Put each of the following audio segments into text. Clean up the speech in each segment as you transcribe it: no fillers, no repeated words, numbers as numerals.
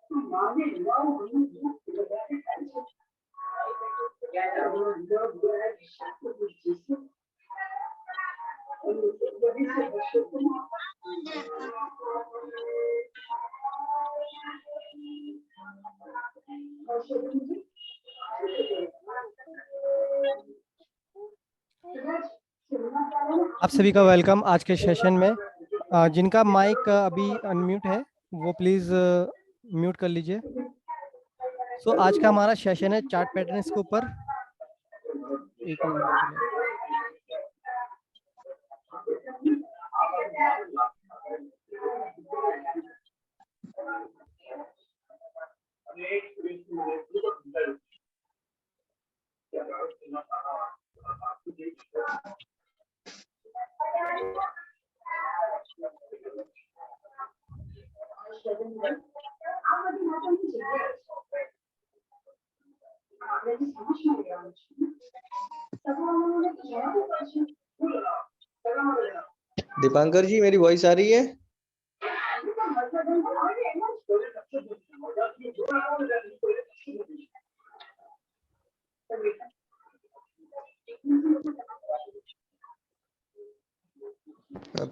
आप सभी का वेलकम आज के सेशन में। जिनका माइक अभी अनम्यूट है वो प्लीज म्यूट कर लीजिए। सो आज का हमारा सेशन है चार्ट पैटर्न्स के ऊपर। एक मिनट के लिए। दीपांकर जी, मेरी वॉइस आ रही है?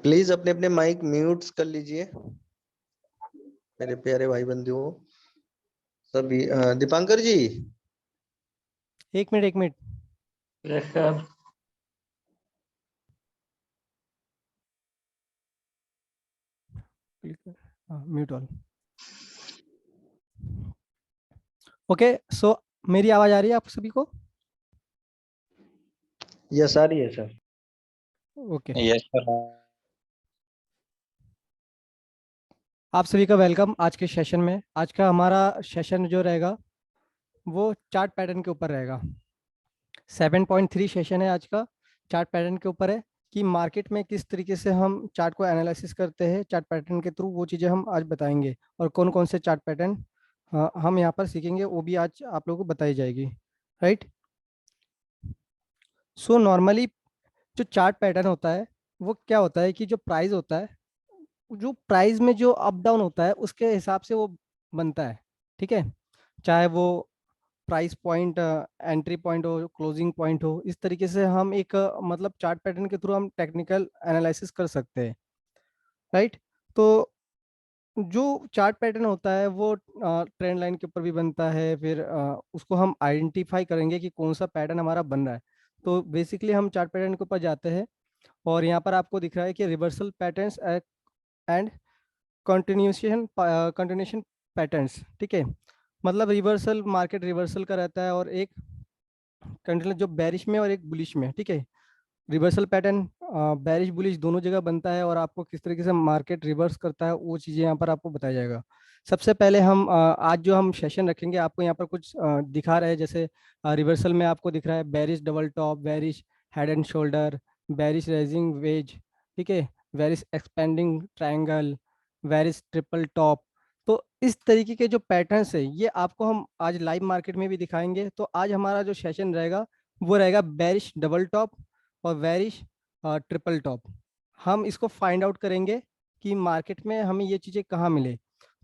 प्लीज अपने अपने माइक म्यूट कर लीजिए मेरे प्यारे भाई बंधुओं सभी। दीपांकर जी, एक मिनट। Yes sir. Mute all. Okay, so मेरी आवाज आ रही है आप सभी को? यस आ रही है सर। Okay, yes sir. आप सभी का वेलकम आज के सेशन में। आज का हमारा सेशन जो रहेगा वो चार्ट पैटर्न के ऊपर रहेगा। 7.3 सेशन है आज का। चार्ट पैटर्न के ऊपर है कि मार्केट में किस तरीके से हम चार्ट को एनालिसिस करते हैं चार्ट पैटर्न के थ्रू, वो चीज़ें हम आज बताएंगे। और कौन कौन से चार्ट पैटर्न हम यहाँ पर सीखेंगे वो भी आज आप लोगों को बताई जाएगी। राइट। सो नॉर्मली जो चार्ट पैटर्न होता है वो क्या होता है कि जो प्राइस होता है, जो प्राइस में जो अप डाउन होता है उसके हिसाब से वो बनता है। ठीक है, चाहे वो प्राइस पॉइंट, एंट्री पॉइंट हो, क्लोजिंग पॉइंट हो, इस तरीके से हम एक मतलब चार्ट पैटर्न के थ्रू हम टेक्निकल एनालिसिस कर सकते हैं। राइट। तो जो चार्ट पैटर्न होता है वो ट्रेंड लाइन के ऊपर भी बनता है, फिर उसको हम आइडेंटिफाई करेंगे कि कौन सा पैटर्न हमारा बन रहा है। तो बेसिकली हम चार्ट पैटर्न के ऊपर जाते हैं और यहाँ पर आपको दिख रहा है कि reversal patterns and continuation patterns. ठीक है, मतलब रिवर्सल, मार्केट रिवर्सल का रहता है और एक कंटिन्यू जो बेरिश में और एक बुलिश में। ठीक है, रिवर्सल पैटर्न बेरिश बुलिश दोनों जगह बनता है और आपको किस तरीके से मार्केट रिवर्स करता है वो चीज़ें यहाँ पर आपको बताया जाएगा। सबसे पहले हम आज जो हम सेशन रखेंगे आपको यहाँ पर कुछ दिखा रहे हैं। जैसे रिवर्सल में आपको दिख रहा है bearish double top, bearish head and shoulder, bearish rising veg, ठीक है, bearish expanding triangle, bearish triple top. तो इस तरीके के जो पैटर्न्स है ये आपको हम आज लाइव मार्केट में भी दिखाएंगे। तो आज हमारा जो सेशन रहेगा वो रहेगा बेरिश डबल टॉप और बेरिश ट्रिपल टॉप। हम इसको फाइंड आउट करेंगे कि मार्केट में हमें ये चीज़ें कहाँ मिले।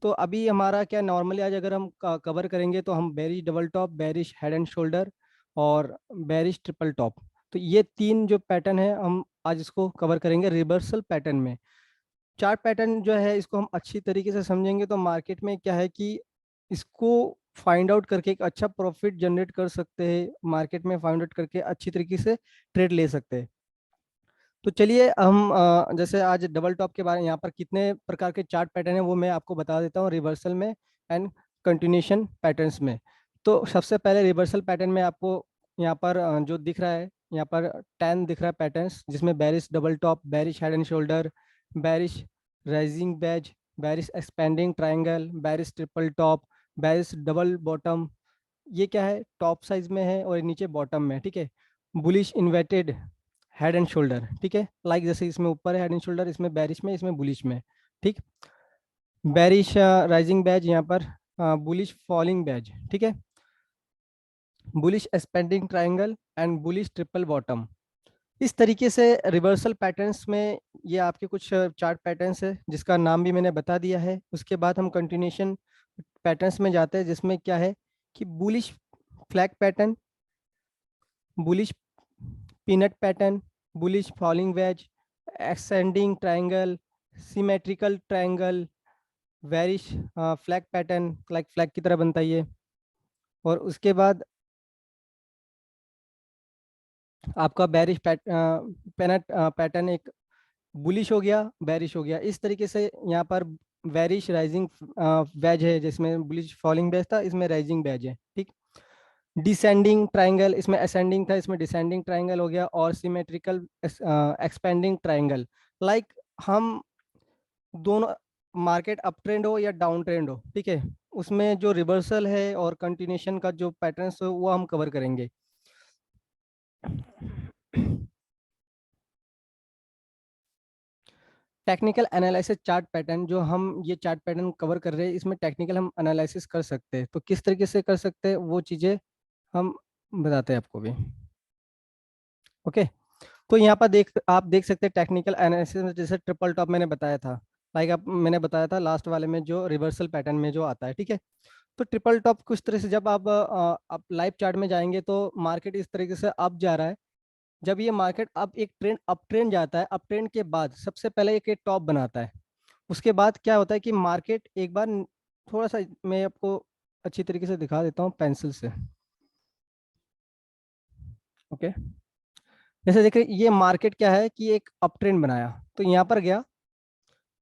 तो अभी हमारा क्या नॉर्मली आज अगर हम कवर करेंगे तो हम bearish double top, bearish head and shoulder और बेरिश ट्रिपल टॉप, तो ये तीन जो पैटर्न है हम आज इसको कवर करेंगे रिवर्सल पैटर्न में। चार्ट पैटर्न जो है इसको हम अच्छी तरीके से समझेंगे तो मार्केट में क्या है कि इसको फाइंड आउट करके एक अच्छा प्रॉफिट जनरेट कर सकते हैं, मार्केट में फाइंड आउट करके अच्छी तरीके से ट्रेड ले सकते हैं। तो चलिए हम जैसे आज डबल टॉप के बारे में, यहाँ पर कितने प्रकार के चार्ट पैटर्न है वो मैं आपको बता देता हूँ रिवर्सल में एंड कंटिन्यूशन पैटर्न्स में। तो सबसे पहले रिवर्सल पैटर्न में आपको यहाँ पर जो दिख रहा है, यहाँ पर 10 दिख रहा है पैटर्न्स, जिसमें bearish double top, bearish head and shoulder, bearish rising wedge, bearish expanding triangle, bearish triple top, bearish double bottom. ये क्या है, टॉप साइज में है और नीचे बॉटम में। ठीक है, bullish inverted head and shoulder. ठीक है, लाइक जैसे इसमें ऊपर है हेड एंड शोल्डर, इसमें बेरिश में, इसमें बुलिश में। ठीक, बेरिश राइजिंग बैज, यहाँ पर बुलिश फॉलिंग बैज। ठीक है, bullish expanding triangle and bullish triple bottom. इस तरीके से रिवर्सल पैटर्न्स में ये आपके कुछ चार्ट पैटर्न्स है जिसका नाम भी मैंने बता दिया है। उसके बाद हम कंटिन्यूशन पैटर्न्स में जाते हैं जिसमें क्या है कि bullish flag pattern, bullish pennant pattern, bullish falling wedge, extending triangle, symmetrical triangle, bearish flag pattern, like flag की तरह बनता है ये। और उसके बाद आपका बेरिश पेनट पैटर्न एक बुलिश हो गया, बेरिश हो गया। इस तरीके से यहाँ पर बेरिश राइजिंग वेज है, जिसमें बुलिश फॉलिंग वेज था, इसमें राइजिंग वेज है, ठीक। डिसेंडिंग ट्रायंगल, इसमें असेंडिंग था, इसमें डिसेंडिंग ट्रायंगल हो गया। और सिमेट्रिकल एक्सपेंडिंग ट्रायंगल, लाइक हम दोनों मार्केट अप ट्रेंड हो या डाउन ट्रेंड हो, ठीक है, उसमें जो रिवर्सल है और कंटिन्यूशन का जो पैटर्न्स हो वो हम कवर करेंगे। टेक्निकल एनालिसिस चार्ट पैटर्न, जो हम ये चार्ट पैटर्न कवर कर रहे हैं, इसमें टेक्निकल हम एनालिसिस कर सकते हैं। तो किस तरीके से कर सकते हैं वो चीज़ें हम बताते हैं आपको भी। ओके, तो यहाँ पर आप देख सकते हैं टेक्निकल एनालिसिस में, जैसे ट्रिपल टॉप मैंने बताया था, लाइक आप मैंने बताया था लास्ट वाले में जो रिवर्सल पैटर्न में जो आता है, ठीक है। तो ट्रिपल टॉप कुछ तरह से जब आप लाइव चार्ट में जाएंगे तो मार्केट इस तरीके से अप जा रहा है। जब ये मार्केट अब एक ट्रेंड अप ट्रेंड जाता है, अप ट्रेंड के बाद सबसे पहले एक टॉप बनाता है। उसके बाद क्या होता है कि मार्केट एक बार थोड़ा सा, मैं आपको अच्छी तरीके से दिखा देता हूँ पेंसिल से। ओके, जैसे देखिए ये मार्केट क्या है कि एक अप ट्रेंड बनाया, तो यहाँ पर गया,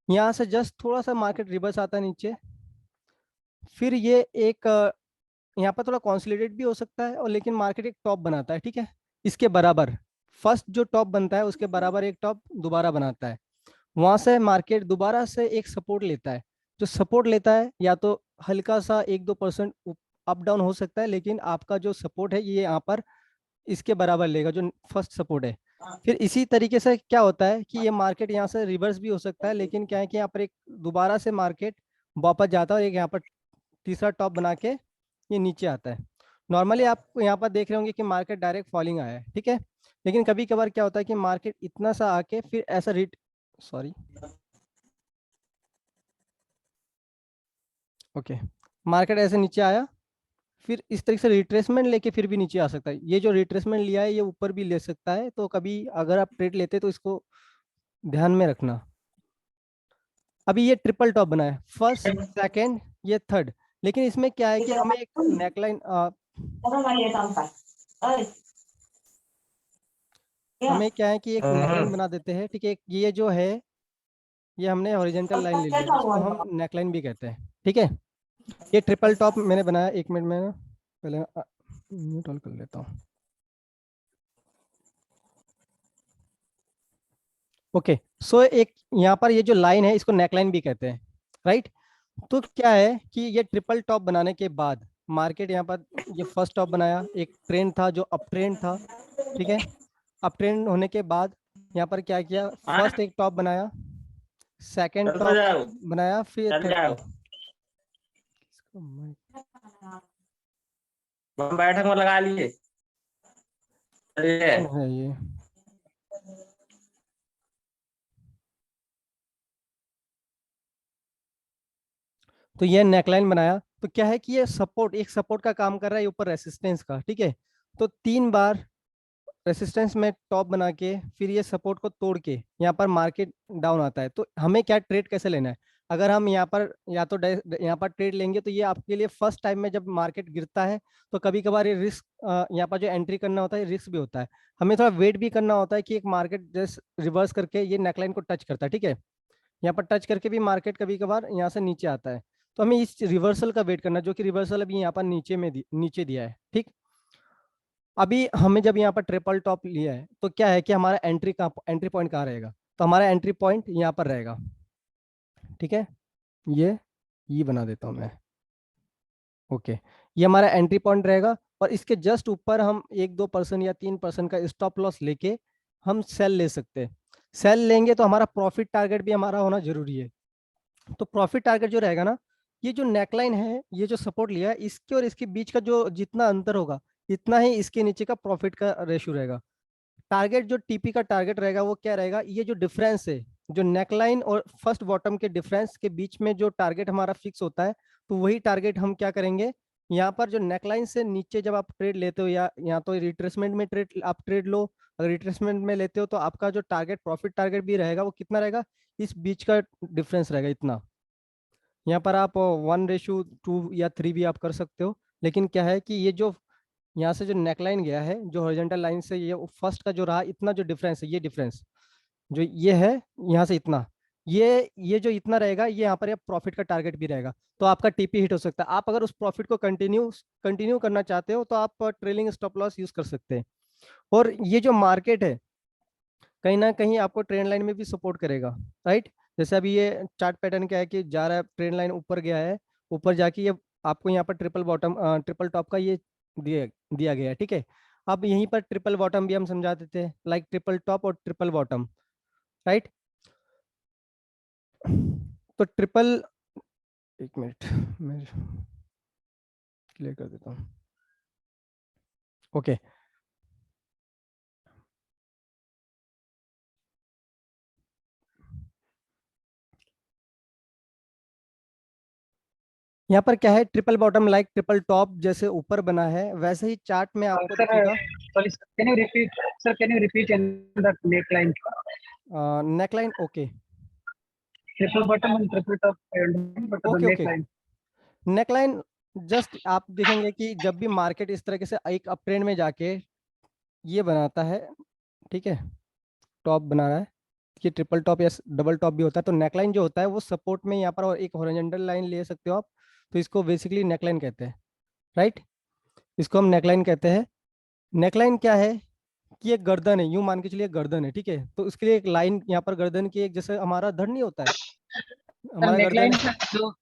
यहाँ से जस्ट थोड़ा सा मार्केट रिवर्स आता है नीचे, फिर ये एक यहाँ पर थोड़ा कॉन्सोलिडेट भी हो सकता है, और लेकिन मार्केट एक टॉप बनाता है, ठीक है, इसके बराबर। फर्स्ट जो टॉप बनता है उसके बराबर एक टॉप दोबारा बनाता है। वहां से मार्केट दोबारा से एक सपोर्ट लेता है। जो सपोर्ट लेता है या तो हल्का सा 1-2% अप डाउन हो सकता है, लेकिन आपका जो सपोर्ट है ये यहाँ पर इसके बराबर लेगा जो फर्स्ट सपोर्ट है। फिर इसी तरीके से क्या होता है कि ये मार्केट यहाँ से रिवर्स भी हो सकता है, लेकिन क्या है कि यहाँ पर एक दोबारा से मार्केट वापस जाता है और एक यहाँ पर तीसरा टॉप बना के ये नीचे आता है। नॉर्मली आप यहाँ पर देख रहे होंगे कि मार्केट डायरेक्ट फॉलिंग आया है, ठीक है, लेकिन कभी कभार क्या होता है कि मार्केट इतना सा आके फिर ऐसा सॉरी, ओके, मार्केट ऐसे नीचे आया, फिर इस तरीके से रिट्रेसमेंट लेके फिर भी नीचे आ सकता है। ये जो रिट्रेसमेंट लिया है ये ऊपर भी ले सकता है, तो कभी अगर आप ट्रेड लेते तो इसको ध्यान में रखना। अभी ये ट्रिपल टॉप बना है, फर्स्ट सेकंड ये थर्ड, लेकिन इसमें क्या है कि हमें एक नेकलाइन हमें क्या है कि एक नेकलाइन बना देते हैं, ठीक है। ये जो है ये हमने हॉरिजॉन्टल लाइन ले लिया, इसको हम नेकलाइन भी कहते हैं, ठीक है। ये ट्रिपल टॉप मैंने बनाया, 1 मिनट में ना पहले म्यूट ऑल कर लेता हूँ। ओके, सो एक यहाँ पर ये जो लाइन है इसको नेकलाइन भी कहते हैं, राइट। तो क्या है कि ये ट्रिपल टॉप बनाने के बाद मार्केट यहाँ पर ये फर्स्ट टॉप बनाया, एक ट्रेंड था जो अप ट्रेंड था, ठीक है। अप ट्रेंड होने के बाद यहाँ पर क्या किया, फर्स्ट एक टॉप बनाया, सेकंड चल तो टॉप जाओ, बनाया, फिर चल थर्ड जाओ। टॉप। हम बैठक में लगा लिए। चलिए। कौन है ये? तो ये नेकलाइन बनाया, तो क्या है कि ये सपोर्ट, एक सपोर्ट का काम कर रहा है ये ऊपर रेसिस्टेंस का, ठीक है। तो 3 बार रेसिस्टेंस में टॉप बना के फिर ये सपोर्ट को तोड़ के यहाँ पर मार्केट डाउन आता है। तो हमें क्या ट्रेड कैसे लेना है, अगर हम यहाँ पर या तो यहाँ पर ट्रेड लेंगे तो ये आपके लिए फर्स्ट टाइम में जब मार्केट गिरता है तो कभी कभार ये रिस्क, यहाँ पर जो एंट्री करना होता है रिस्क भी होता है। हमें थोड़ा वेट भी करना होता है कि एक मार्केट जैसे रिवर्स करके ये नेकलाइन को टच करता है, ठीक है, यहाँ पर टच करके भी मार्केट कभी कभार यहाँ से नीचे आता है। तो हमें इस रिवर्सल का वेट करना, जो कि रिवर्सल अभी यहाँ पर नीचे दिया है, ठीक। अभी हमें जब यहाँ पर ट्रिपल टॉप लिया है तो क्या है कि हमारा एंट्री पॉइंट कहाँ रहेगा, तो हमारा एंट्री पॉइंट यहाँ पर रहेगा, ठीक है। ये बना देता हूँ मैं, ओके। ये हमारा एंट्री पॉइंट रहेगा, और इसके जस्ट ऊपर हम 1-2% या 3% का स्टॉप लॉस लेके हम सेल ले सकते हैं। सेल लेंगे तो हमारा प्रॉफिट टारगेट भी हमारा होना जरूरी है। तो प्रॉफिट टारगेट जो रहेगा ना, ये जो नेकलाइन है, ये जो सपोर्ट लिया है, इसके और इसके बीच का जो जितना अंतर होगा इतना ही इसके नीचे का प्रॉफिट का रेशियो रहेगा। टारगेट जो टीपी का टारगेट रहेगा वो क्या रहेगा, ये जो डिफरेंस है जो नेकलाइन और फर्स्ट बॉटम के डिफरेंस के बीच में जो टारगेट हमारा फिक्स होता है, तो वही टारगेट हम क्या करेंगे, यहाँ पर जो नेकलाइन से नीचे जब आप ट्रेड लेते हो या तो रिट्रेसमेंट में आप ट्रेड लो, अगर रिट्रेसमेंट में लेते हो तो आपका जो टारगेट प्रॉफिट टारगेट भी रहेगा वो कितना रहेगा, इस बीच का डिफरेंस रहेगा इतना। यहाँ पर आप 1:2 या 3 भी आप कर सकते हो, लेकिन क्या है कि ये जो यहाँ से जो नेकलाइन गया है, जो हॉरिजॉन्टल लाइन से ये फर्स्ट का जो रहा इतना जो डिफरेंस है, ये डिफरेंस जो ये है यहाँ से इतना, ये जो इतना रहेगा, ये यहाँ पर प्रॉफिट का टारगेट भी रहेगा, तो आपका टीपी हिट हो सकता है। आप अगर उस प्रॉफिट को कंटिन्यू करना चाहते हो तो आप ट्रेलिंग स्टॉप लॉस यूज कर सकते हैं। और ये जो मार्केट है कहीं ना कहीं आपको ट्रेंड लाइन में भी सपोर्ट करेगा, राइट। जैसे अभी ये चार्ट पैटर्न क्या है कि जा रहा है, ट्रेंड लाइन ऊपर गया है, ऊपर जाके ये आपको यहाँ पर ट्रिपल टॉप का ये दिया दिया गया है, ठीक है। अब यहीं पर ट्रिपल बॉटम भी हम समझा देते हैं, लाइक ट्रिपल टॉप और ट्रिपल बॉटम, राइट। तो ट्रिपल, एक मिनट मैं क्लियर कर देता हूँ, ओके। यहाँ पर क्या है, triple bottom like triple top जैसे ऊपर बना है वैसे ही चार्ट में आपको Sir, दिखेगा। sorry, sir. Can you repeat? Sir, can you repeat in the neckline? Neckline, okay Triple bottom and triple top. I understand, but the okay okay. neckline. Neckline just आप देखेंगे कि जब भी मार्केट इस तरीके से एक अप ट्रेंड में जाके ये बनाता है, ठीक है, टॉप बना रहा है, ये ट्रिपल टॉप या डबल टॉप भी होता है, तो नेकलाइन जो होता है वो सपोर्ट में यहाँ पर और एक हॉरिजॉन्टल लाइन ले सकते हो आप, तो इसको बेसिकली नेकलाइन कहते हैं, राइट। इसको हम नेकलाइन कहते हैं। नेकलाइन क्या है कि एक गर्दन है, यूं मान के चलिए गर्दन है, ठीक है, तो उसके लिए एक लाइन यहाँ पर गर्दन की, एक जैसे हमारा धड़ नहीं होता है, Sir, हमारा गर्दन। neckline जो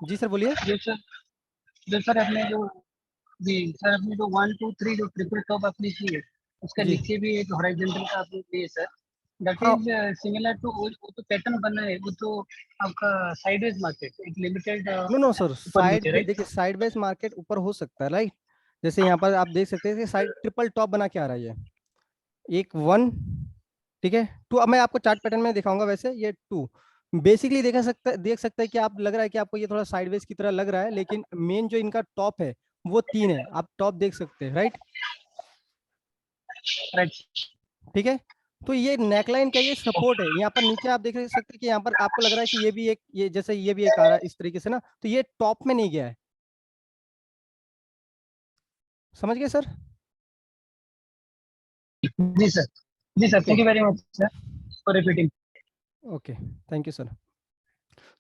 जी सर बोलिए। जो सर अपने जो जी सर अपने जो 1 2 3 जो ट्रिपल टॉप अपनी की है, उसका जी नीचे भी एक हॉरिजॉन्टल का आपने लिए सर, दैट हाँ, इज सिमिलर टू वो तो पैटर्न बना है, वो तो आपका साइडवेज मार्केट एक लिमिटेड नो सर, ऊपर नीचे, साइड राइट? देखिए साइड वेज मार्केट ऊपर हो सकता है, राइट। जैसे यहाँ पर आप देख सकते हैं कि साइड ट्रिपल टॉप बना के आ रहा है, ये एक 1, ठीक है, 2। अब मैं आपको चार्ट पैटर्न में दिखाऊंगा, वैसे ये 2 बेसिकली देख सकते हैं कि आप लग रहा है कि आपको ये थोड़ा साइडवेज की तरह लग रहा है, लेकिन मेन जो इनका टॉप है वो 3 है, आप टॉप देख सकते हैं, राइट, राइट। ठीक है। तो ये नेकलाइन क्या, ये सपोर्ट है, यहाँ पर नीचे आप देख सकते हैं कि यहाँ पर आपको लग रहा है कि ये भी एक, ये जैसे ये भी एक आ रहा है इस तरीके से ना, तो ये टॉप में नहीं गया है, समझ गए सर। जी सर, जी sir, thank you very much sir for repeating. Okay, thank you sir.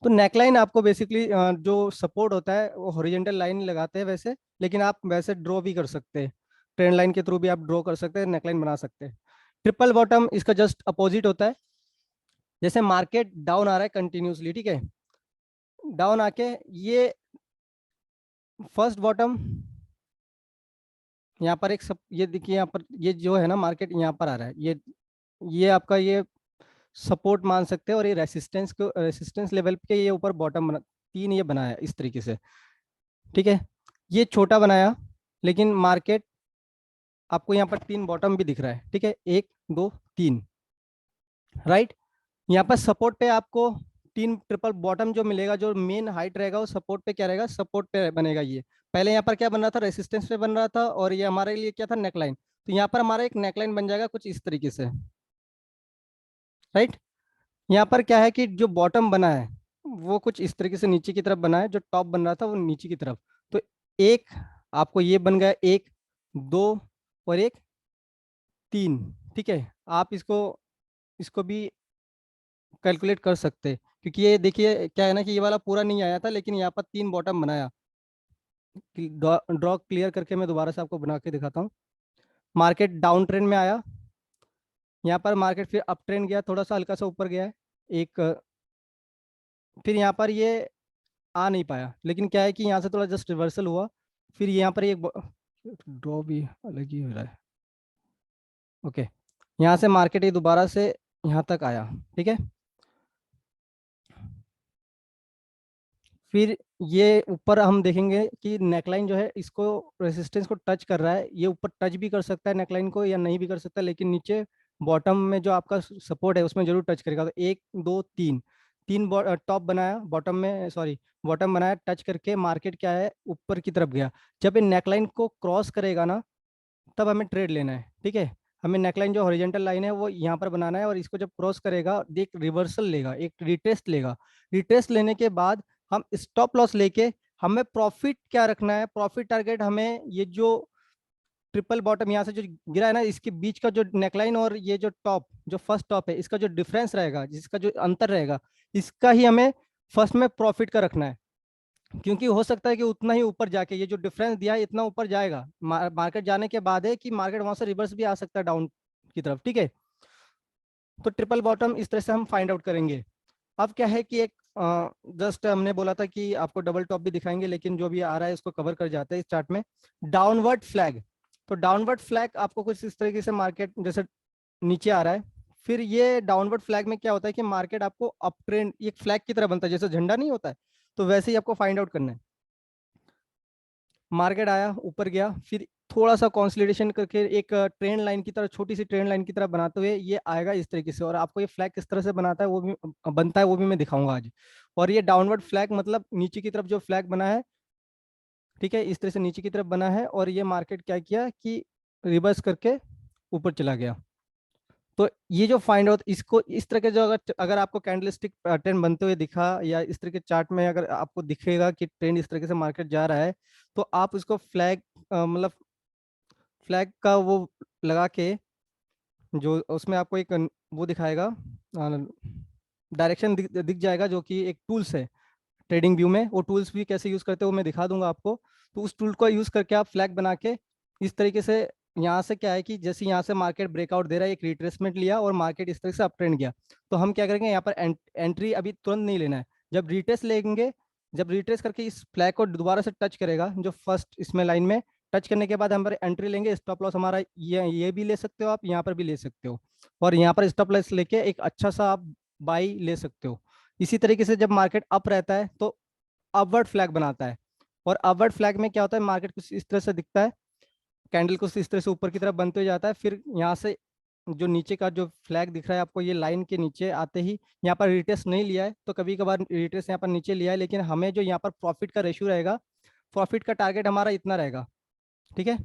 तो नेकलाइन आपको बेसिकली जो सपोर्ट होता है वो हॉरिजॉन्टल लाइन लगाते हैं वैसे, लेकिन आप वैसे ड्रॉ भी कर सकते हैं, ट्रेंड लाइन के थ्रू भी आप ड्रॉ कर सकते हैं, नेकलाइन बना सकते हैं। ट्रिपल बॉटम इसका जस्ट अपोजिट होता है, जैसे मार्केट डाउन आ रहा है कंटिन्यूसली, ठीक है, डाउन आके ये फर्स्ट बॉटम यहाँ पर एक ये देखिए, यहाँ पर ये जो है ना मार्केट यहाँ पर आ रहा है, ये आपका ये सपोर्ट मान सकते हैं, और ये रेसिस्टेंस लेवल पे ये ऊपर बॉटम बना, 3 ये बनाया इस तरीके से, ठीक है। ये छोटा बनाया, लेकिन मार्केट आपको यहाँ पर 3 बॉटम भी दिख रहा है, ठीक है, 1 2 3, राइट। यहाँ पर सपोर्ट पे आपको 3 ट्रिपल बॉटम जो मिलेगा, जो मेन हाइट रहेगा वो सपोर्ट पे क्या रहेगा, सपोर्ट पे बनेगा। ये पहले यहाँ पर क्या बन रहा था, रेसिस्टेंस पे बन रहा था, और ये हमारे लिए क्या था, नेकलाइन। तो यहाँ पर हमारा एक नेकलाइन बन जाएगा कुछ इस तरीके से, राइट। यहाँ पर क्या है कि जो बॉटम बना है वो कुछ इस तरीके से नीचे की तरफ बना है, जो टॉप बन रहा था वो नीचे की तरफ। तो एक आपको ये बन गया, 1 2 और 1 3, ठीक है। आप इसको इसको भी कैलकुलेट कर सकते हैं, क्योंकि ये देखिए क्या है ना कि ये वाला पूरा नहीं आया था, लेकिन यहाँ पर 3 बॉटम बनाया। ड्रॉ क्लियर करके मैं दोबारा से आपको बना के दिखाता हूँ। मार्केट डाउन ट्रेंड में आया, यहाँ पर मार्केट फिर अप ट्रेंड गया, थोड़ा सा हल्का सा ऊपर गया है एक, फिर यहाँ पर ये आ नहीं पाया, लेकिन क्या है कि यहाँ से थोड़ा जस्ट रिवर्सल हुआ, फिर यहाँ पर एक ड्रॉ भी अलग ही हो रहा है, ओके। यहाँ से मार्केट ये दोबारा से यहाँ तक आया, ठीक है, फिर ये ऊपर हम देखेंगे कि नेकलाइन जो है इसको रेसिस्टेंस को टच कर रहा है, ये ऊपर टच भी कर सकता है नेकलाइन को या नहीं भी कर सकता, लेकिन नीचे बॉटम में जो आपका सपोर्ट है उसमें जरूर टच करेगा। तो 1 2 3 तीन टॉप बनाया, बॉटम में सॉरी बॉटम बनाया, टच करके मार्केट क्या है ऊपर की तरफ गया। जब ये नेकलाइन को क्रॉस करेगा ना तब हमें ट्रेड लेना है, ठीक है। हमें नेकलाइन जो हॉरिजॉन्टल लाइन है वो यहाँ पर बनाना है, और इसको जब क्रॉस करेगा एक रिवर्सल लेगा, एक रिटेस्ट लेगा। रिटेस्ट लेने के बाद हम स्टॉप लॉस लेके हमें प्रॉफिट क्या रखना है, प्रॉफिट टारगेट हमें ये जो ट्रिपल बॉटम यहाँ से जो गिरा है ना इसके बीच का जो नेकलाइन और ये जो टॉप जो फर्स्ट टॉप है इसका जो डिफरेंस रहेगा, जिसका जो अंतर रहेगा, इसका ही हमें फर्स्ट में प्रॉफिट का रखना है। क्योंकि हो सकता है कि उतना ही ऊपर जाके ये जो डिफरेंस दिया है इतना ऊपर जाएगा, मार्केट जाने के बाद है कि मार्केट वहां से रिवर्स भी आ सकता है डाउन की तरफ, ठीक है। तो ट्रिपल बॉटम इस तरह से हम फाइंड आउट करेंगे। अब क्या है कि एक जस्ट हमने बोला था कि आपको डबल टॉप भी दिखाएंगे, लेकिन जो भी आ रहा है इसको कवर कर जाते हैं इस चार्ट में। डाउनवर्ड फ्लैग, तो डाउनवर्ड फ्लैग आपको कुछ इस तरीके से मार्केट जैसे नीचे आ रहा है, फिर ये डाउनवर्ड फ्लैग में क्या होता है कि मार्केट आपको अप ट्रेंड एक फ्लैग की तरह बनता है, जैसे झंडा नहीं होता है, तो वैसे ही आपको फाइंड आउट करना है। मार्केट आया ऊपर गया, फिर थोड़ा सा कंसोलिडेशन करके एक ट्रेंड लाइन की तरह, छोटी सी ट्रेंड लाइन की तरह बनाते हुए ये आएगा इस तरीके से। और आपको ये फ्लैग किस तरह से बनाता है वो भी बनता है वो भी मैं दिखाऊंगा आज। और ये डाउनवर्ड फ्लैग मतलब नीचे की तरफ जो फ्लैग बना है, ठीक है, इस तरह से नीचे की तरफ बना है, और ये मार्केट क्या किया कि रिवर्स करके ऊपर चला गया। तो ये जो फाइंड आउट इसको इस तरह के जो अगर अगर आपको कैंडलस्टिक पैटर्न बनते हुए दिखा या इस तरह के चार्ट में अगर आपको दिखेगा कि ट्रेंड इस तरीके से मार्केट जा रहा है, तो आप उसको फ्लैग मतलब फ्लैग का वो लगा के जो उसमें आपको एक वो दिखाएगा, डायरेक्शन दिख जाएगा, जो कि एक टूल्स है ट्रेडिंग व्यू में। वो टूल्स भी कैसे यूज करते हैं वो मैं दिखा दूंगा आपको। तो उस टूल को यूज करके आप फ्लैग बना के इस तरीके से, यहाँ से क्या है कि जैसे यहाँ से मार्केट ब्रेकआउट दे रहा है, एक रिट्रेसमेंट लिया और मार्केट इस तरह से अप ट्रेंड गया, तो हम क्या करेंगे यहाँ पर एंट्री अभी तुरंत नहीं लेना है। जब रिट्रेस लेंगे, जब रिट्रेस करके इस फ्लैग को दोबारा से टच करेगा जो फर्स्ट इसमें लाइन में, टच करने के बाद हम पर एंट्री लेंगे। स्टॉप लॉस हमारा ये भी ले सकते हो आप, यहाँ पर भी ले सकते हो, और यहाँ पर स्टॉप लॉस लेके एक अच्छा सा आप बाई ले सकते हो। इसी तरीके से जब मार्केट अप रहता है तो अपवर्ड फ्लैग बनाता है। और अपवर्ड फ्लैग में क्या होता है, मार्केट कुछ इस तरह से दिखता है, कैंडल कुछ इस तरह से ऊपर की तरफ बनते हुए जाता है, फिर यहाँ से जो नीचे का जो फ्लैग दिख रहा है आपको, ये लाइन के नीचे आते ही यहाँ पर रिटेस्ट नहीं लिया है, तो कभी कभार रिटेस्ट यहाँ पर नीचे लिया है, लेकिन हमें जो यहाँ पर प्रॉफिट का रेशियो रहेगा, प्रॉफिट का टारगेट हमारा इतना रहेगा, ठीक है।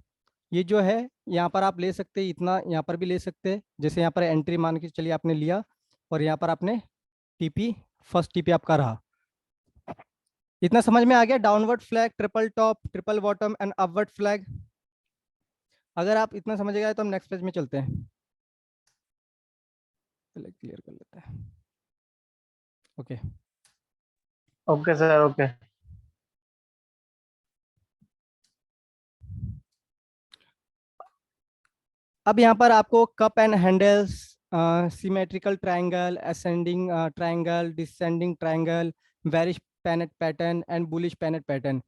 ये जो है यहाँ पर आप ले सकते हैं इतना, यहाँ पर भी ले सकते हैं, जैसे यहाँ पर एंट्री मान के चलिए आपने लिया, और यहाँ पर आपने टीपी फर्स्ट टीपी आपका रहा। इतना समझ में आ गया, downward flag, triple top, triple bottom and upward flag. अगर आप इतना समझ गए तो हम नेक्स्ट पेज में चलते हैं, पहले क्लियर कर लेते हैं। Okay okay sir, okay. अब यहाँ पर आपको cup and handles, symmetrical triangle, ascending triangle, descending triangle, bearish pennant pattern and bullish pennant pattern,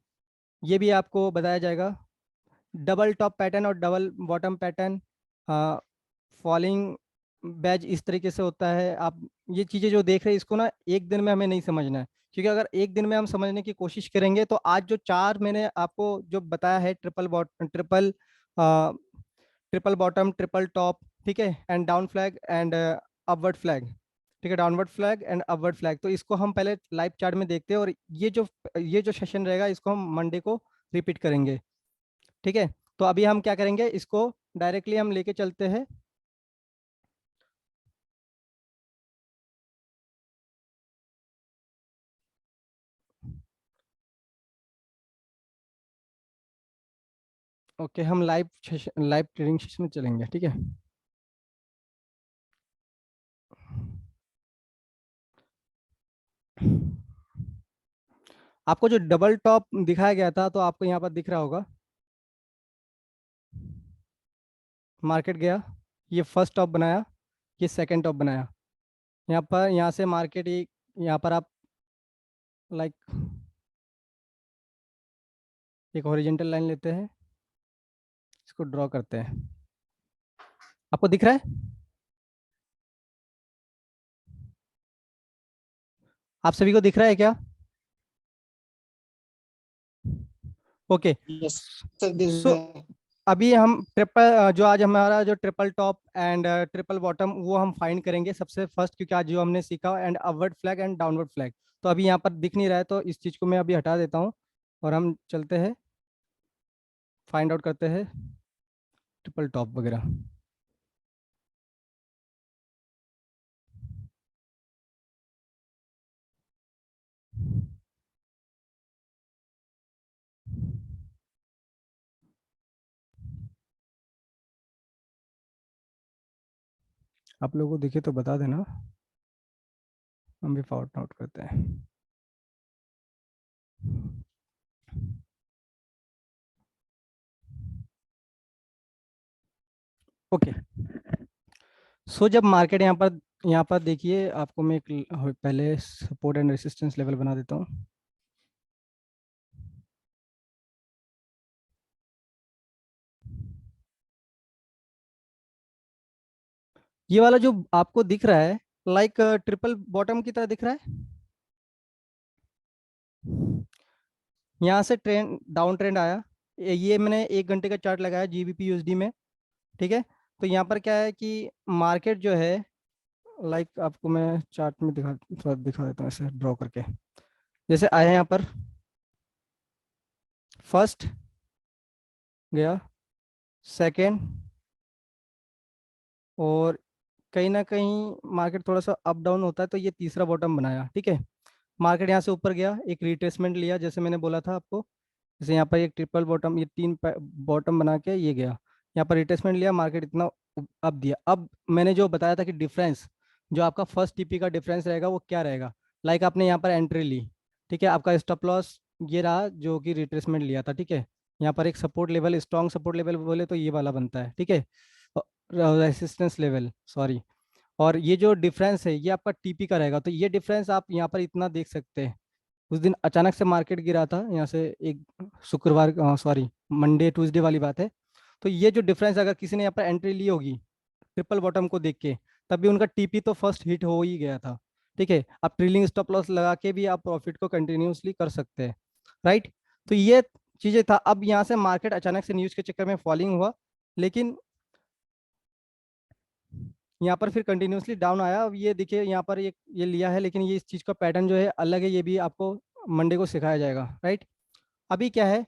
ये भी आपको बताया जाएगा। डबल टॉप पैटर्न और double bottom pattern, falling wedge इस तरीके से होता है। आप ये चीज़ें जो देख रहे हैं इसको ना एक दिन में हमें नहीं समझना है, क्योंकि अगर एक दिन में हम समझने की कोशिश करेंगे तो आज जो चार मैंने आपको जो बताया है, ट्रिपल बॉटम, ट्रिपल टॉप, ठीक है, and down flag and upward flag, ठीक है, downward flag and upward flag, तो इसको हम पहले लाइव चार्ट में देखते हैं, और ये जो सेशन रहेगा इसको हम मंडे को रिपीट करेंगे, ठीक है। तो अभी हम क्या करेंगे, इसको डायरेक्टली हम लेके चलते हैं। ओके, हम लाइव ट्रेडिंग सेशन में चलेंगे, ठीक है। आपको जो डबल टॉप दिखाया गया था तो आपको यहाँ पर दिख रहा होगा, मार्केट गया, ये फर्स्ट टॉप बनाया, ये सेकंड टॉप बनाया, यहाँ पर यहाँ से मार्केट यहाँ पर आप लाइक एक हॉरिजॉन्टल लाइन लेते हैं, इसको ड्रॉ करते हैं, आपको दिख रहा है, आप सभी को दिख रहा है क्या? Okay Yes, sir, this is सो अभी हम ट्रिपल जो आज हमारा जो triple top and triple bottom वो हम फाइंड करेंगे सबसे फर्स्ट, क्योंकि आज जो हमने सीखा and upward flag and downward flag, तो अभी यहाँ पर दिख नहीं रहा है, तो इस चीज़ को मैं अभी हटा देता हूँ और हम चलते हैं फाइंड आउट करते हैं ट्रिपल टॉप वगैरह। आप लोगों को दिखे तो बता देना, हम भी फाइंड आउट करते हैं। ओके, सो जब मार्केट यहाँ पर देखिए, आपको मैं एक पहले सपोर्ट एंड रेसिस्टेंस लेवल बना देता हूँ। ये वाला जो आपको दिख रहा है लाइक ट्रिपल बॉटम की तरह दिख रहा है। यहाँ से ट्रेंड डाउन ट्रेंड आया, ये मैंने 1 घंटे का चार्ट लगाया GBP USD में, ठीक है। तो यहाँ पर क्या है कि मार्केट जो है लाइक आपको मैं चार्ट में थोड़ा दिखा देता हूँ ऐसे ड्रॉ करके। जैसे आया यहाँ पर, फर्स्ट गया, सेकेंड, और कहीं ना कहीं मार्केट थोड़ा सा अप डाउन होता है, तो ये तीसरा बॉटम बनाया, ठीक है। मार्केट यहाँ से ऊपर गया, एक रिट्रेसमेंट लिया जैसे मैंने बोला था आपको, जैसे यहाँ पर एक ट्रिपल बॉटम, ये 3 बॉटम बना के ये गया, यहाँ पर रिट्रेसमेंट लिया, मार्केट इतना अप दिया। अब मैंने जो बताया था कि डिफरेंस, जो आपका फर्स्ट टीपी का डिफरेंस रहेगा वो क्या रहेगा, लाइक आपने यहाँ पर एंट्री ली, ठीक है, आपका स्टॉप लॉस ये रहा जो कि रिट्रेसमेंट लिया था, ठीक है। यहाँ पर एक support level, strong support level बोले तो ये वाला बनता है, ठीक है, रेसिस्टेंस लेवल, सॉरी। और ये जो डिफरेंस है ये आपका टीपी का रहेगा, तो ये डिफरेंस आप यहाँ पर इतना देख सकते हैं। उस दिन अचानक से मार्केट गिरा था यहाँ से, एक शुक्रवार, सॉरी मंडे ट्यूसडे वाली बात है। तो ये जो डिफरेंस अगर किसी ने यहाँ पर एंट्री ली होगी ट्रिपल बॉटम को देख के, तभी उनका टीपी तो फर्स्ट हिट हो ही गया था, ठीक है। आप ट्रेलिंग स्टॉप लॉस लगा के भी आप प्रॉफिट को कंटिन्यूसली कर सकते हैं, राइट। तो ये चीजें था। अब यहाँ से मार्केट अचानक से न्यूज के चक्कर में फॉलिंग हुआ, लेकिन यहाँ पर फिर कंटिन्यूसली डाउन आया। अब ये देखिए यहाँ पर ये लिया है, लेकिन ये इस चीज़ का पैटर्न जो है अलग है, ये भी आपको मंडे को सिखाया जाएगा, राइट। अभी क्या है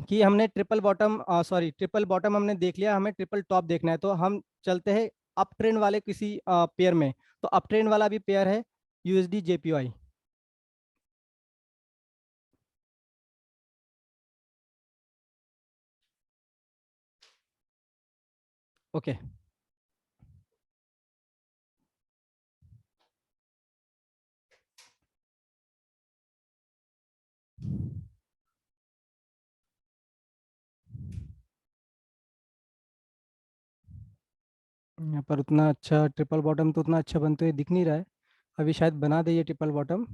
कि हमने triple bottom, sorry triple bottom हमने देख लिया, हमें ट्रिपल टॉप देखना है, तो हम चलते हैं अप ट्रेंड वाले किसी पेयर में। तो अप ट्रेंड वाला भी पेयर है USD JPY। ओके, यहाँ पर उतना अच्छा ट्रिपल बॉटम तो उतना अच्छा बनते हुए दिख नहीं रहा है, अभी शायद बना दे ये ट्रिपल बॉटम।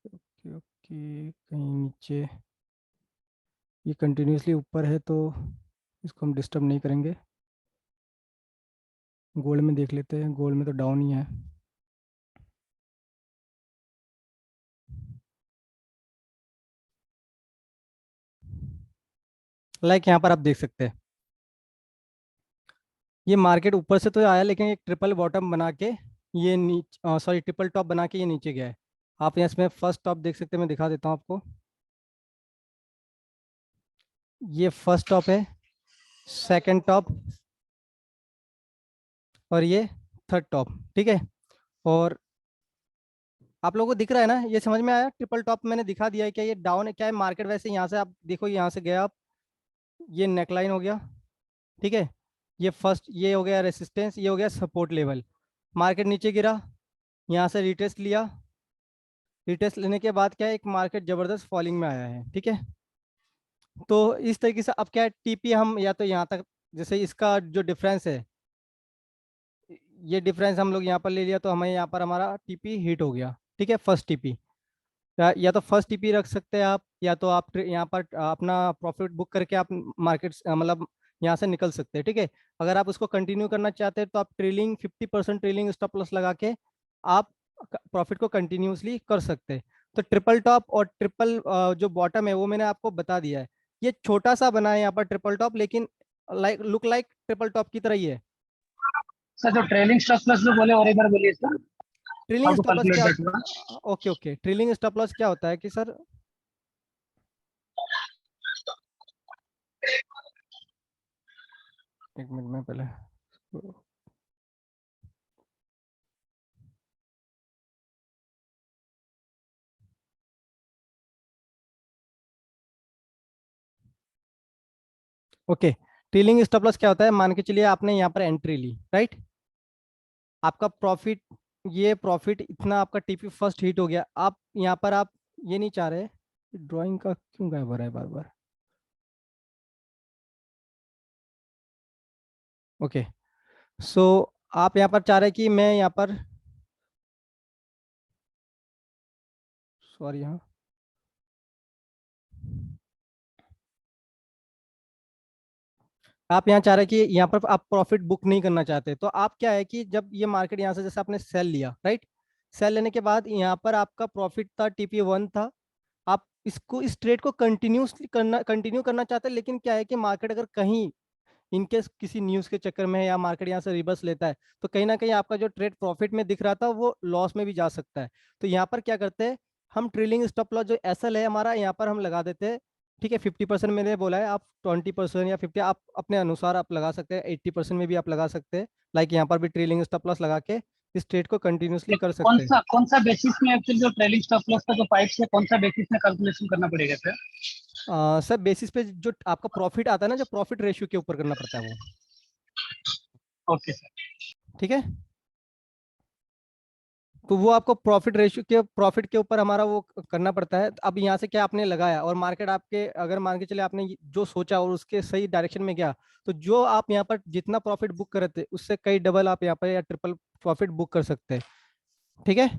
ओके ओके, कहीं नीचे ये कंटिन्यूसली ऊपर है, तो इसको हम डिस्टर्ब नहीं करेंगे। गोल्ड में देख लेते हैं, गोल्ड में तो डाउन ही है। लाइक यहाँ पर आप देख सकते हैं ये मार्केट ऊपर से तो आया, लेकिन एक ट्रिपल बॉटम बना के ये नीचे, सॉरी ट्रिपल टॉप बना के ये नीचे गया है। आप यहाँ इसमें फर्स्ट टॉप देख सकते हैं, मैं दिखा देता हूँ आपको। ये फर्स्ट टॉप है, सेकंड टॉप, और ये थर्ड टॉप, ठीक है। और आप लोगों को दिख रहा है ना, ये समझ में आया। ट्रिपल टॉप मैंने दिखा दिया है, क्या ये डाउन है क्या है मार्केट। वैसे यहाँ से आप देखो, यहाँ से गया आप, ये नेकलाइन हो गया, ठीक है। ये फर्स्ट, ये हो गया रेसिस्टेंस, ये हो गया सपोर्ट लेवल। मार्केट नीचे गिरा, यहाँ से रिटेस्ट लिया, रिटेस्ट लेने के बाद क्या है, एक मार्केट जबरदस्त फॉलिंग में आया है, ठीक है। तो इस तरीके से अब क्या है, टीपी हम या तो यहाँ तक, जैसे इसका जो डिफरेंस है, ये डिफरेंस हम लोग यहाँ पर ले लिया, तो हमें यहाँ पर हमारा टीपी हिट हो गया, ठीक है, फर्स्ट टीपी। या तो फर्स्ट टीपी रख सकते हैं आप, या तो आप यहाँ पर अपना प्रॉफिट बुक करके आप मार्केट मतलब यहाँ से निकल सकते हैं, ठीक है। अगर आप उसको कंटिन्यू करना चाहते हैं तो आप ट्रेलिंग 50% ट्रेलिंग स्टॉप लॉस लगा के आप प्रॉफिट को कंटिन्यूसली कर सकते हैं। तो ट्रिपल टॉप और ट्रिपल जो बॉटम है वो मैंने आपको बता दिया है। ये छोटा सा बना है यहाँ पर ट्रिपल टॉप, लेकिन लुक लाइक ट्रिपल टॉप की तरह ही है। सर जो ट्रेलिंग स्टॉप लॉस जो बोले और एक बार बोलिए sir, trailing how to stop loss calculate क्या? That one. Okay okay, trailing stop loss क्या होता है कि सर, एक मिनट में पहले, ओके, ट्रेलिंग स्टॉप लॉस क्या होता है? मान के चलिए आपने यहाँ पर एंट्री ली, राइट, आपका प्रॉफिट, ये प्रॉफिट इतना आपका टीपी फर्स्ट हिट हो गया, आप यहाँ पर आप ये नहीं चाह रहे, ड्राइंग का क्यों गायब हो रहा है बार बार? ओके, सो आप यहाँ पर चाह रहे हैं कि मैं यहाँ पर, सॉरी, हाँ, आप यहाँ चाह रहे हैं कि यहाँ पर आप प्रॉफिट बुक नहीं करना चाहते, तो आप क्या है कि जब ये मार्केट यहाँ से, जैसे आपने सेल लिया, राइट, सेल लेने के बाद यहाँ पर आपका प्रॉफिट था, टीपी 1 था, आप इसको, इस ट्रेड को कंटिन्यू करना चाहते हैं, लेकिन क्या है कि मार्केट अगर कहीं इनकेस किसी न्यूज़ के चक्कर में या मार्केट यहाँ से रिवर्स लेता है, तो कहीं ना कहीं आपका जो ट्रेड प्रॉफिट में दिख रहा था वो लॉस में भी जा सकता है। तो यहाँ पर क्या करते हैं, हम ट्रेलिंग स्टॉप लॉस जो एसएल है हमारा, यहाँ पर हम लगा देते हैं। ठीक है, 50% मैंने बोला है, आप 20% या 50 आप अपने अनुसार आप लगा सकते हैं, 80% में भी आप लगा सकते हैं। लाइक यहाँ पर भी ट्रेलिंग स्टॉप लॉस लगा के इस ट्रेड को कंटिन्यूसली कर सकते हैं। कौन सा बेसिस में एक्चुअली जो ट्रेलिंग स्टॉप लॉस का जो पाइप है, कौन सा बेसिस में कैलकुलेशन करना पड़ेगा सर? सर बेसिस पे जो आपका प्रॉफिट आता है ना, जो प्रॉफिट रेशियो के ऊपर करना पड़ता है वो। Okay sir. ठीक है, तो वो आपको प्रॉफिट के ऊपर हमारा वो करना पड़ता है। अब यहाँ से क्या आपने लगाया और मार्केट आपके, अगर मान के चले आपने जो सोचा और उसके सही डायरेक्शन में गया, तो जो आप यहाँ पर जितना प्रॉफिट बुक कर रहे थे उससे कई डबल आप यहाँ पर या ट्रिपल प्रॉफिट बुक कर सकते हैं। ठीक है,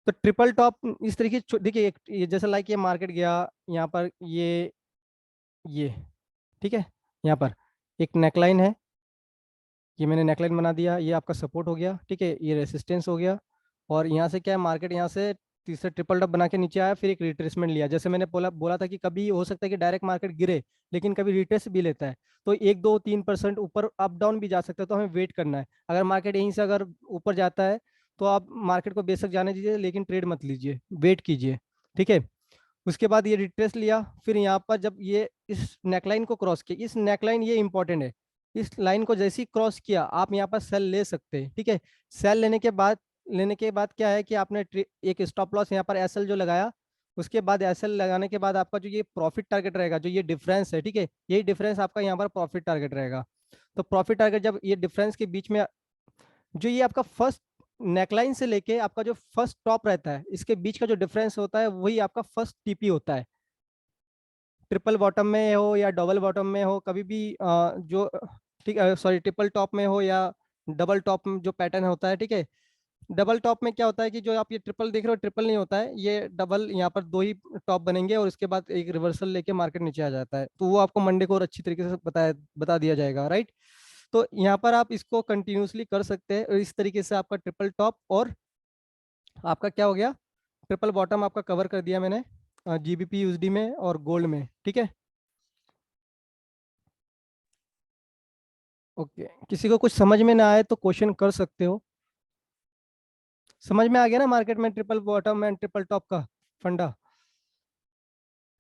तो ट्रिपल टॉप इस तरीके से देखिए, ये जैसे लाइक ये मार्केट गया यहाँ पर, ये ठीक है, यहाँ पर एक नेकलाइन है, ये मैंने नेकलाइन बना दिया, ये आपका सपोर्ट हो गया, ठीक है, ये रेसिस्टेंस हो गया, और यहाँ से क्या है, मार्केट यहाँ से तीसरा ट्रिपल टॉप बना के नीचे आया, फिर एक रिट्रेसमेंट लिया। जैसे मैंने बोला बोला था कि कभी हो सकता है कि डायरेक्ट मार्केट गिरे, लेकिन कभी रिट्रेस भी लेता है, तो 1 2 3% ऊपर अप डाउन भी जा सकता है, तो हमें वेट करना है। अगर मार्केट यहीं से अगर ऊपर जाता है तो आप मार्केट को बेशक जाने दीजिए, लेकिन ट्रेड मत लीजिए, वेट कीजिए। ठीक है, उसके बाद ये रिट्रेस लिया, फिर यहाँ पर जब ये इस नेकलाइन को क्रॉस किया, इस नेकलाइन ये इंपॉर्टेंट है, इस लाइन को जैसे ही क्रॉस किया आप यहाँ पर सेल ले सकते हैं। ठीक है, सेल लेने के बाद क्या है कि आपने एक स्टॉप लॉस यहाँ पर एसएल जो लगाया, उसके बाद एसएल लगाने के बाद आपका जो ये प्रॉफिट टारगेट रहेगा, जो ये डिफरेंस है, ठीक है, यही डिफरेंस आपका यहाँ पर प्रॉफिट टारगेट रहेगा। तो प्रॉफिट टारगेट जब ये डिफरेंस के बीच में, जो ये आपका फर्स्ट नेकलाइन से लेके आपका जो फर्स्ट टॉप रहता है, इसके बीच का जो डिफरेंस होता है वही आपका फर्स्ट टीपी होता है। ट्रिपल बॉटम में हो या डबल बॉटम में हो, कभी भी जो, ठीक है, सॉरी, ट्रिपल टॉप में हो या डबल टॉप में जो पैटर्न होता है, ठीक है, डबल टॉप में क्या होता है कि जो आप ये ट्रिपल देख रहे हो, ट्रिपल नहीं होता है, ये डबल, यहाँ पर दो ही टॉप बनेंगे और इसके बाद एक रिवर्सल लेके मार्केट नीचे आ जाता है, तो वो आपको मंडे को और अच्छी तरीके से बता दिया जाएगा, राइट। तो यहाँ पर आप इसको कंटिन्यूसली कर सकते हैं, और इस तरीके से आपका ट्रिपल टॉप और आपका क्या हो गया, ट्रिपल बॉटम आपका कवर कर दिया मैंने जीबीपी यूएसडी में और गोल्ड में। ठीक है, ओके, किसी को कुछ समझ में ना आए तो क्वेश्चन कर सकते हो। समझ में आ गया ना मार्केट में triple bottom and triple top का फंडा।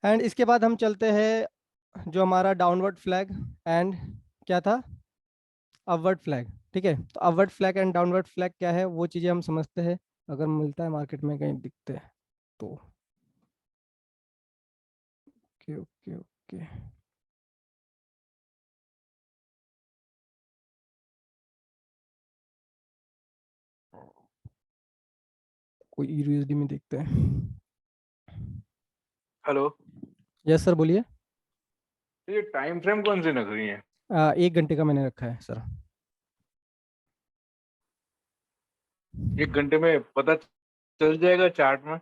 एंड इसके बाद हम चलते हैं जो हमारा डाउनवर्ड फ्लैग एंड क्या था, अपवर्ड फ्लैग। ठीक है, तो upward flag and downward flag क्या है वो चीज़ें हम समझते हैं, अगर मिलता है मार्केट में कहीं दिखते हैं तो। ओके ओके ओके, कोई यूएसडी में देखते हैं। हेलो। यस सर, बोलिए। ये टाइम फ्रेम कौन सी लग रही है? 1 घंटे का मैंने रखा है सर। 1 घंटे में पता चल जाएगा चार्ट में?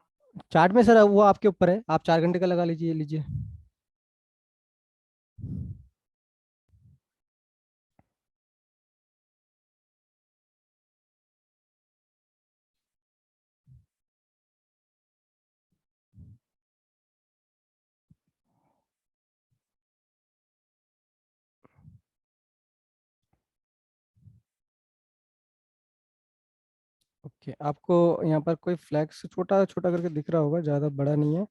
चार्ट में सर वो आपके ऊपर है, आप 4 घंटे का लगा लीजिए लीजिए। ओके, आपको यहाँ पर कोई फ्लैग्स छोटा छोटा करके दिख रहा होगा, ज़्यादा बड़ा नहीं है।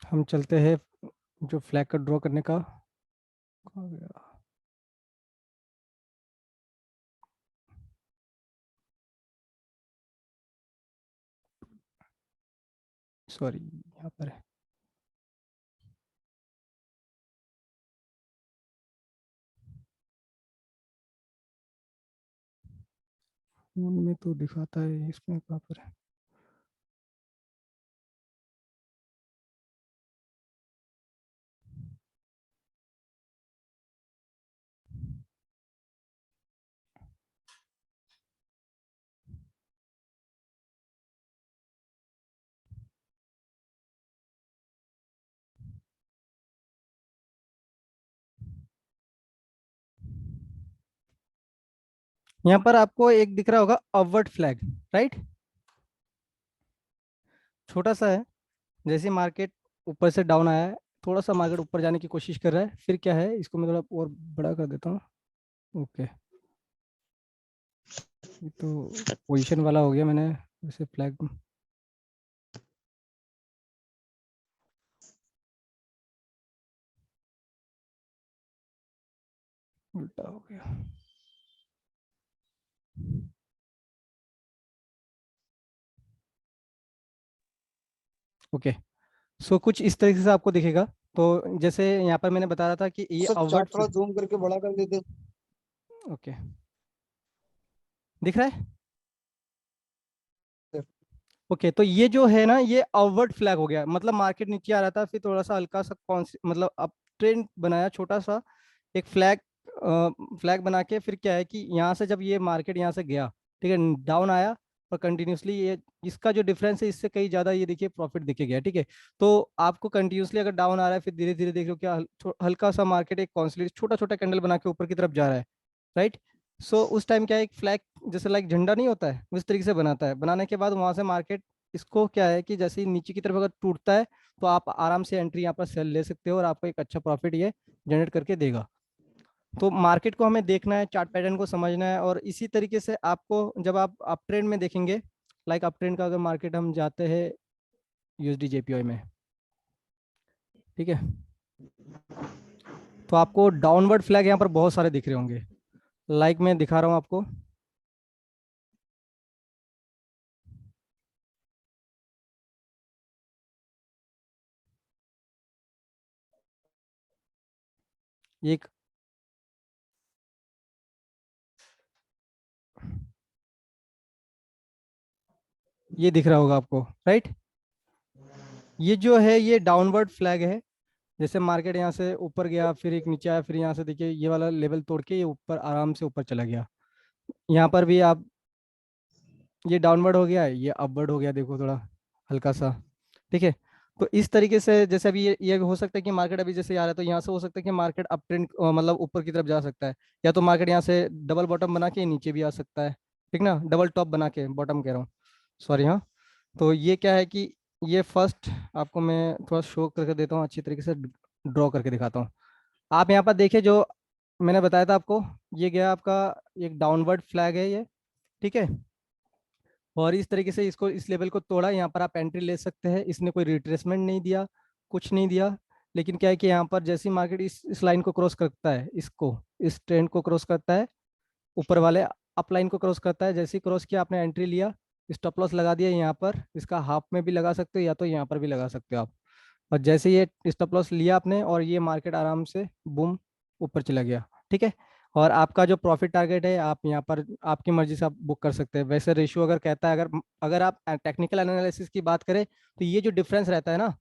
हम चलते हैं जो फ्लैग का ड्रॉ करने का, कहाँ गया? सॉरी, यहाँ पर है। फोन में तो दिखाता है, इसमें कहाँ पर है? यहाँ पर आपको एक दिख रहा होगा अपवर्ड फ्लैग, राइट? छोटा सा है, जैसे मार्केट ऊपर से डाउन आया है, थोड़ा सा मार्केट ऊपर जाने की कोशिश कर रहा है, फिर क्या है, इसको मैं थोड़ा और बड़ा कर देता हूँ। ओके, ये तो पोजीशन वाला हो गया, मैंने वैसे फ्लैग उल्टा हो गया। ओके, सो कुछ इस तरीके से आपको दिखेगा। तो जैसे यहाँ पर मैंने बता रहा था कि ये सर अपवर्ड, चार्ट थोड़ा जूम करके बड़ा कर देते। ओके, दिख रहा है? ओके, तो ये जो है ना, ये अपवर्ड फ्लैग हो गया, मतलब मार्केट नीचे आ रहा था, फिर थोड़ा सा हल्का सा मतलब अप ट्रेंड बनाया, छोटा सा एक फ्लैग, फ्लैग बना के फिर क्या है कि यहाँ से जब ये मार्केट यहाँ से गया, ठीक है, डाउन आया और कंटिन्यूसली ये, इसका जो डिफरेंस है इससे कहीं ज्यादा ये देखिए प्रॉफिट दिखे गया, ठीक है। तो आपको कंटिन्यूसली अगर डाउन आ रहा है, फिर धीरे धीरे देख लो क्या हल्का सा मार्केट एक कॉन्सोलिडेट छोटा छोटा कैंडल बना के ऊपर की तरफ जा रहा है, राइट? सो उस टाइम क्या है, एक फ्लैग जैसे लाइक झंडा नहीं होता है, उस तरीके से बनाता है, बनाने के बाद वहां से मार्केट, इसको क्या है कि जैसे ही नीचे की तरफ अगर टूटता है, तो आप आराम से एंट्री यहाँ पर सेल ले सकते हो और आपको एक अच्छा प्रॉफिट ये जनरेट करके देगा। तो मार्केट को हमें देखना है, चार्ट पैटर्न को समझना है, और इसी तरीके से आपको जब आप अप ट्रेंड में देखेंगे, लाइक अप ट्रेंड का अगर मार्केट हम जाते हैं यूएसडी जेपीवाई में, ठीक है, तो आपको डाउनवर्ड फ्लैग यहाँ पर बहुत सारे दिख रहे होंगे, लाइक मैं दिखा रहा हूँ आपको। एक ये दिख रहा होगा आपको, राइट? ये जो है ये डाउनवर्ड फ्लैग है, जैसे मार्केट यहाँ से ऊपर गया, फिर एक नीचे आया, फिर यहाँ से देखिए ये वाला लेवल तोड़ के ये ऊपर आराम से ऊपर चला गया। यहाँ पर भी आप, ये डाउनवर्ड हो गया, ये अपवर्ड हो गया, देखो थोड़ा हल्का सा, ठीक है। तो इस तरीके से जैसे अभी ये हो सकता है कि मार्केट अभी जैसे आ रहा है, तो यहाँ से हो सकता है कि मार्केट अप ट्रेंड मतलब ऊपर की तरफ जा सकता है, या तो मार्केट यहाँ से डबल बॉटम बना के नीचे भी आ सकता है, ठीक ना, डबल टॉप बना के, बॉटम कह रहा हूँ, सॉरी, हाँ। तो ये क्या है कि ये फर्स्ट आपको मैं थोड़ा शो करके देता हूँ, अच्छी तरीके से ड्रॉ करके दिखाता हूँ। आप यहाँ पर देखिए, जो मैंने बताया था आपको, ये गया आपका एक डाउनवर्ड फ्लैग है ये, ठीक है, और इस तरीके से इसको, इस लेवल को तोड़ा, यहाँ पर आप एंट्री ले सकते हैं, इसने कोई रिट्रेसमेंट नहीं दिया, कुछ नहीं दिया, लेकिन क्या है कि यहाँ पर जैसी मार्केट इस लाइन को क्रॉस करता है, इसको, इस ट्रेंड को क्रॉस करता है, ऊपर वाले अप लाइन को क्रॉस करता है, जैसे ही क्रॉस किया आपने एंट्री लिया, स्टॉप लॉस लगा दिया यहाँ पर, इसका हाफ में भी लगा सकते हो या तो यहाँ पर भी लगा सकते हो आप, और जैसे ये स्टॉप लॉस लिया आपने और ये मार्केट आराम से बूम ऊपर चला गया, ठीक है। और आपका जो प्रॉफिट टारगेट है, आप यहाँ पर आपकी मर्जी से आप बुक कर सकते हैं। वैसे रेशियो अगर कहता है, अगर अगर आप टेक्निकल एनालिसिस की बात करें, तो ये जो डिफरेंस रहता है ना,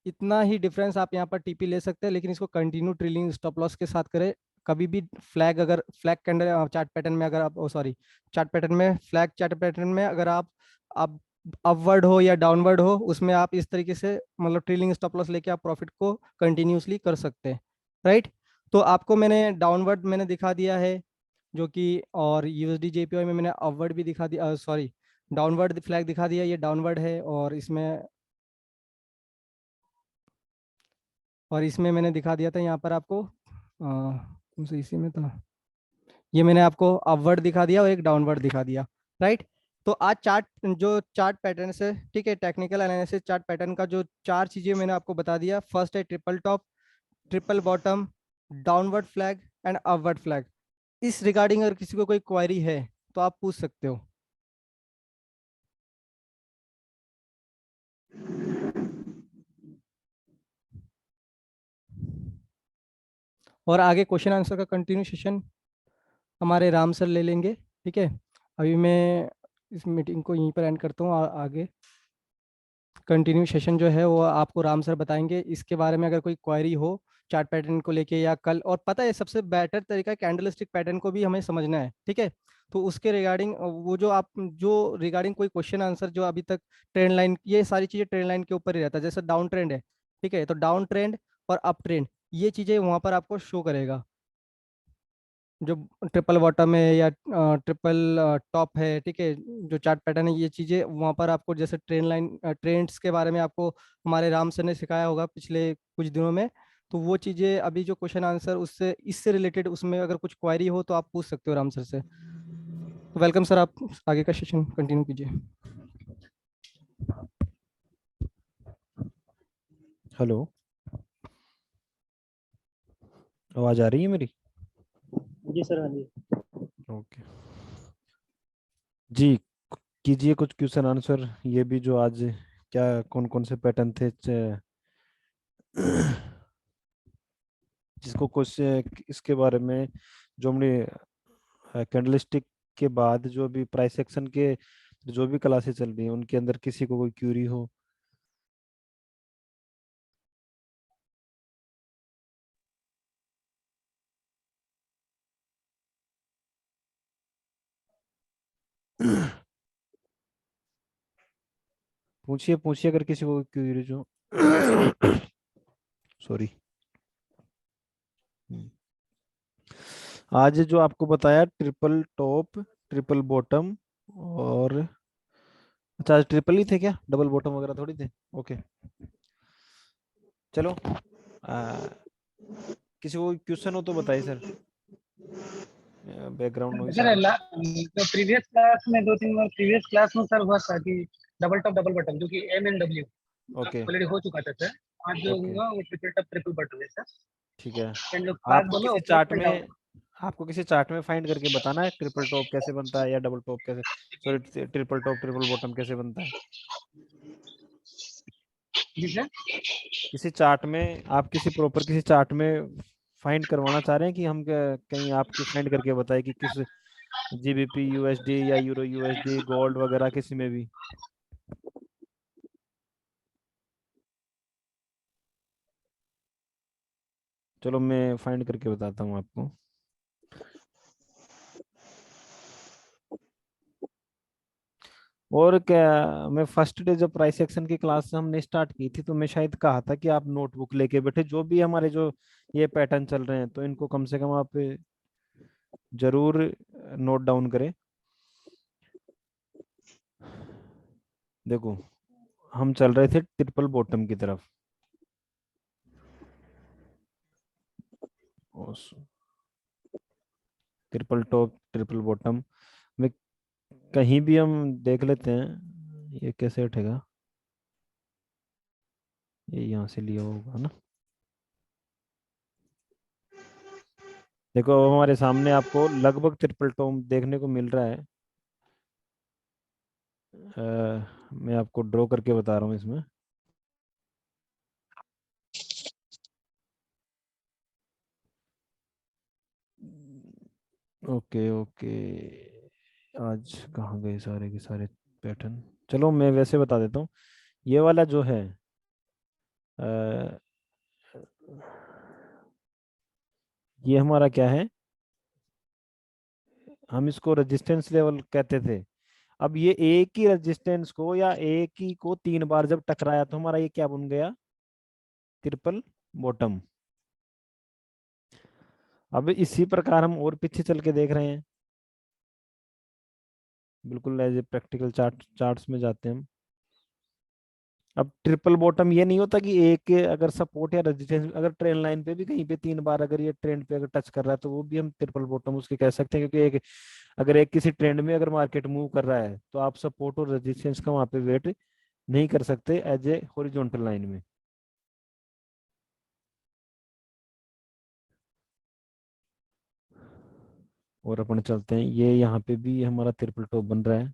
इतना ही डिफरेंस आप यहाँ पर टीपी ले सकते हैं, लेकिन इसको कंटिन्यू ट्रेलिंग स्टॉप लॉस के साथ करें। कभी भी फ्लैग, अगर फ्लैग कैंडल चार्ट पैटर्न में, अगर आप सॉरी, चार्ट पैटर्न में, फ्लैग चार्ट पैटर्न में अगर आप अपवर्ड हो या डाउनवर्ड हो, उसमें आप इस तरीके से मतलब ट्रेलिंग स्टॉप लॉस लेके आप प्रॉफिट को कंटिन्यूसली कर सकते हैं, राइट? तो आपको मैंने डाउनवर्ड मैंने दिखा दिया है जो कि, और यूएसडी जेपीवाई में मैंने अपवर्ड भी दिखा दिया, सॉरी, डाउनवर्ड फ्लैग दिखा दिया, ये डाउनवर्ड है, और इसमें मैंने दिखा दिया था यहाँ पर आपको कौन सा इसी में था, ये मैंने आपको अपवर्ड दिखा दिया और एक डाउनवर्ड दिखा दिया, राइट। तो आज चार्ट पैटर्न है, ठीक है, टेक्निकल एनालिसिस चार्ट पैटर्न का जो 4 चीजें मैंने आपको बता दिया। फर्स्ट है triple top, triple bottom, downward flag and upward flag. इस रिगार्डिंग अगर किसी को कोई क्वेरी है तो आप पूछ सकते हो। और आगे क्वेश्चन आंसर का कंटिन्यू सेशन हमारे राम सर ले लेंगे, ठीक है। अभी मैं इस मीटिंग को यहीं पर एंड करता हूँ, आगे कंटिन्यू सेशन जो है वो आपको राम सर बताएंगे। इसके बारे में अगर कोई क्वेरी हो चार्ट पैटर्न को लेके या कल, और पता है सबसे बेटर तरीका कैंडल स्टिक पैटर्न को भी हमें समझना है, ठीक है। तो उसके रिगार्डिंग वो जो रिगार्डिंग कोई क्वेश्चन आंसर जो अभी तक ट्रेंड लाइन, ये सारी चीज़ें ट्रेंड लाइन के ऊपर ही रहता है। जैसे डाउन ट्रेंड है, ठीक है, तो डाउन ट्रेंड और अप ट्रेंड ये चीज़ें वहाँ पर आपको शो करेगा। जो ट्रिपल बॉटम है या ट्रिपल टॉप है, ठीक है, जो चार्ट पैटर्न है, ये चीज़ें वहाँ पर आपको, जैसे ट्रेंड्स के बारे में आपको हमारे राम सर ने सिखाया होगा पिछले कुछ दिनों में। तो वो चीज़ें अभी जो क्वेश्चन आंसर उससे इससे रिलेटेड, उसमें अगर कुछ क्वारी हो तो आप पूछ सकते हो राम सर से। तो वेलकम सर, आप आगे का सेशन कंटिन्यू कीजिए। हेलो, आवाज आ रही है मेरी? जी सर, हाँ जी। ओके जी, कीजिए कुछ क्वेश्चन आंसर। ये भी जो आज क्या कौन कौन से पैटर्न थे जिसको कुछ इसके बारे में जो हमने कैंडलस्टिक के बाद जो भी प्राइस एक्शन के जो भी क्लासेस चल रही हैं उनके अंदर किसी को कोई क्यूरी हो। पूछिए पूछिए अगर किसी को क्यूरी जो सॉरी। आज जो आपको बताया ट्रिपल टॉप, ट्रिपल बॉटम, और अच्छा ट्रिपल ही थे क्या, डबल बॉटम वगैरह थोड़ी थे? ओके चलो, किसी को क्वेश्चन हो तो बताइए सर। बैकग्राउंड नॉइस आ सर रहा तो प्रीवियस क्लास में 2-3 बार प्रीवियस क्लास में सर हुआ था कि डबल टॉप डबल बटन, जो कि MNW है। ओके ऑलरेडी हो चुका था सर। आज जो ओके हुआ वो ट्रिपल टॉप ट्रिपल बटन है सर। ठीक है। एंड जो क्लास आपको बोले किसी ओपन चार्ट एंड डाउन। में आपको किसी चार्ट में फाइंड करके बताना है ट्रिपल टॉप कैसे बनता है या डबल टॉप कैसे, sorry triple top triple bottom कैसे बनता है। जी सर। किसी चार्ट में आप किसी चार्ट में फाइंड करवाना चाह रहे हैं कि हम कहीं आपकी फाइंड करके बताए कि किस GBP USD या यूरो USD गोल्ड वगैरह किसी में भी। चलो मैं फाइंड करके बताता हूँ आपको। और क्या, मैं फर्स्ट डे जब प्राइस एक्शन की क्लास हमने स्टार्ट की थी तो मैं शायद कहा था कि आप नोटबुक लेके बैठे, जो भी हमारे जो ये पैटर्न चल रहे हैं तो इनको कम से कम आप जरूर नोट डाउन करें। देखो हम चल रहे थे ट्रिपल बॉटम की तरफ, ट्रिपल टॉप ट्रिपल बॉटम में कहीं भी हम देख लेते हैं। ये कैसे उठेगा, ये यहाँ से लिया होगा ना। देखो अब हमारे सामने आपको लगभग ट्रिपल टॉप देखने को मिल रहा है। मैं आपको ड्रॉ करके बता रहा हूँ इसमें। ओके ओके, आज कहाँ गए सारे के सारे पैटर्न। चलो मैं वैसे बता देता हूँ। ये वाला जो है अ, ये हमारा क्या है, हम इसको रेजिस्टेंस लेवल कहते थे। अब ये एक ही रेजिस्टेंस को या एक ही को 3 बार जब टकराया तो हमारा ये क्या बन गया, ट्रिपल बॉटम। अब इसी प्रकार हम और पीछे चल के देख रहे हैं। बिल्कुल एज ए प्रैक्टिकल चार्ट्स में जाते हैं हम। अब ट्रिपल बॉटम ये नहीं होता कि एक के अगर सपोर्ट या रेजिस्टेंस अगर ट्रेंड लाइन पे भी कहीं पे 3 बार अगर ये ट्रेंड पे अगर टच कर रहा है तो वो भी हम ट्रिपल बॉटम उसके कह सकते हैं, क्योंकि एक अगर एक किसी ट्रेंड में अगर मार्केट मूव कर रहा है तो आप सपोर्ट और रेजिस्टेंस का वहां पे वेट नहीं कर सकते एज ए हॉरिजॉन्टल लाइन में। और अपन चलते हैं, ये यहाँ पे भी हमारा ट्रिपल टॉप बन रहा है।